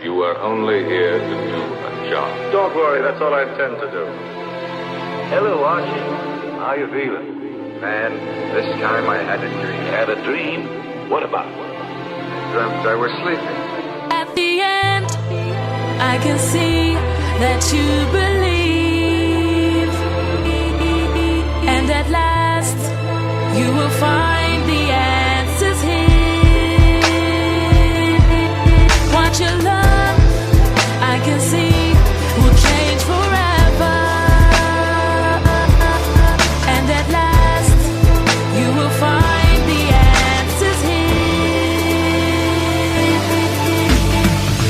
You are only here to do a job. Don't worry, that's all I intend to do. Hello, Archie. How you feeling? Man, this time I had a dream. Had a dream? What about? Dreamt I was sleeping. At the end, I can see that you believe, and at last, you will find the answers here. What you love, I can see, will change forever, and at last, you will find the answers here.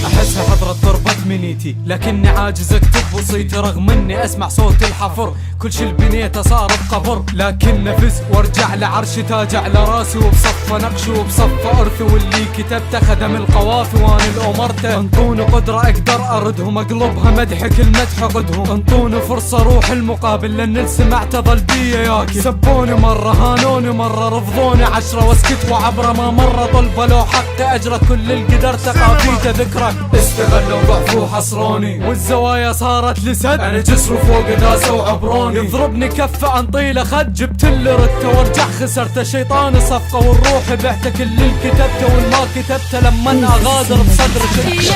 أحسها حضرت ضربة منيتي، لكني عاجز اكتب وصيتي رغم اني اسمع صوت الحفر. كل شي البنيته صارت قبر، لكن نفس وارجع لعرشي تاج على راسي، وبصفه نقشي وبصفه ارثي، واللي كتبته خدم القوافي وانا الامرته. انطوني قدره اقدر اردهم، اقلبها مدح كل مدح قدهم. انطوني فرصه روح المقابل، لان السمع تظل بيا ياكل. سبوني مره هانوني مره، رفضوني 10 واسكت وعبره ما مره. طلبه لو حقي اجره، كل اللي قدرت قافيته ذكرى. استغلوا ضعفي وحصروني، والزوايا صارت لسد. انا جسر فوق داسه وعبروني، يضربني كفه انطيله خد. جبت اللي ردته وارجع خسرته، شيطاني صفقه والروح بعته. كل اللي كتبته والما كتبته لمن اغادر بصدر شدته.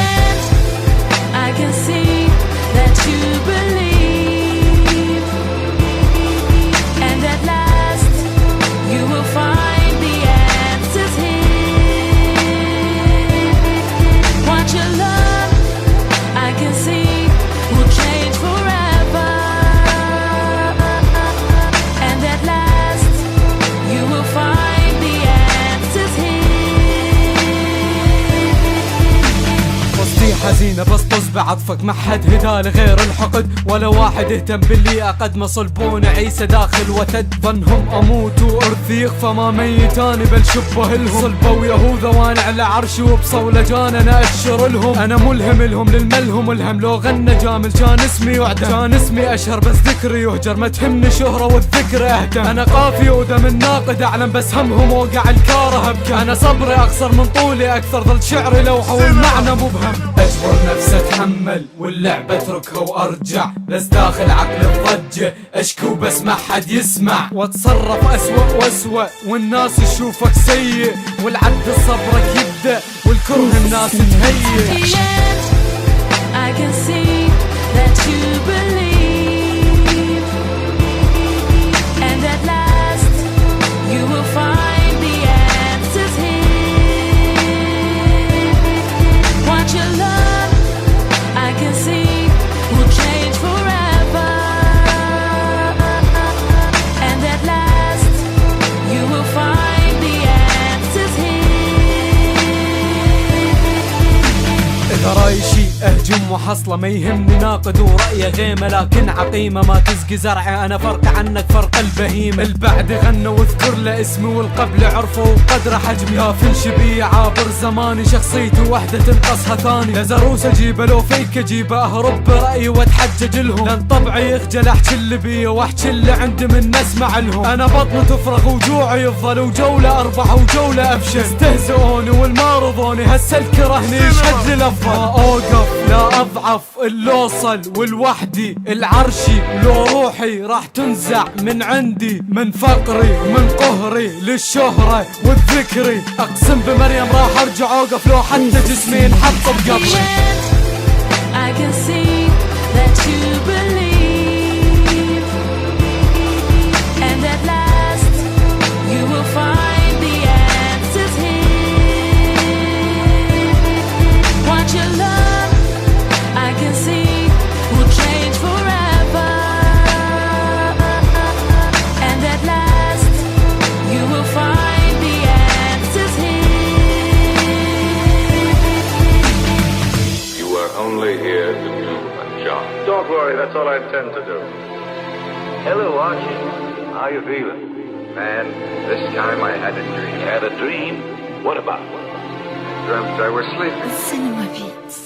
I can see that you believe, and at last you will find the answers here. What you love, I can see, will change forever, and at last you will find the answers here. قصدي حزينة بس طز بعطفك، ما حد هدالي غير الحقد، ولا واحد اهتم باللي اقدمه. صلبون عيسى داخل وتد، ظنهم اموت وارثي يخفى ما ميتاني بل شبه لهم. صلبوا يهوذا وانا على عرشي، وبصولجان انا اشر لهم. انا ملهم لهم للملهم الهم، لو غنى جامل كان اسمي يعدم. كان اسمي اشهر بس ذكري يهجر، ما تهمني شهرة والذكر اهتم. انا قافي ودم الناقد اعلم، بس همهم وقع الكاره ابكى. انا صبري اقصر من طولي اكثر، ظل شعري لوحة والمعنى مبهم. اجبر نفسي اتحمل واللعبة اتركها وارجع، بس داخل عقل الضجة اشكو بس ما حد يسمع. واتصرف اسوأ واسوأ والناس تشوفك سيء، والعد صبرك يبدأ والكره الناس تهيئ. I can see that you believe, and at last you will find the answers here. What you love, I can see, will change forever, and at last you will find the answers here. إذا رأي شي اهجم وحصله، ما يهمني ناقد ورأيه غيمة، لكن عقيمة ما تسقي زرعي. أنا فرق عنك فرق البهيمة، البعد غنى واذكر له اسمي، والقبل عرفه وقدره حجمي. كافل شبيه عابر زماني، شخصيتي وحدة تنقصها ثاني. لا زروس اجيبه لو فيك اجيبه، اهرب برأيي واتحجج لهم، لان طبعي يخجل احكي اللي بيه واحكي اللي عندي من اسمع لهم. انا بطني تفرغ وجوعي يفضل، وجولة اربح وجولة افشل. استهزئوني والما رضوني، هسه الكرهني يشهد لي الافضل. ما اوقف لا اضعف الا اوصل، والوحدي العرشي ولو روحي راح تنزع من عندي. من فقري من قهري للشهرة والذكري، اقسم بمريم راح ارجع اوقف لو حتى جسمي ينحط بقبري. I can see that you believe, and at last you will find the answers here. What you love, I can see, will change forever, and at last you will find the answers here. You are only here to do a job. Don't worry, that's all I intend to do. Hello, Archie. How you feeling? Man, this time I had a dream. Had a dream? What about? Dreamt I was sleeping. Cinema Beats.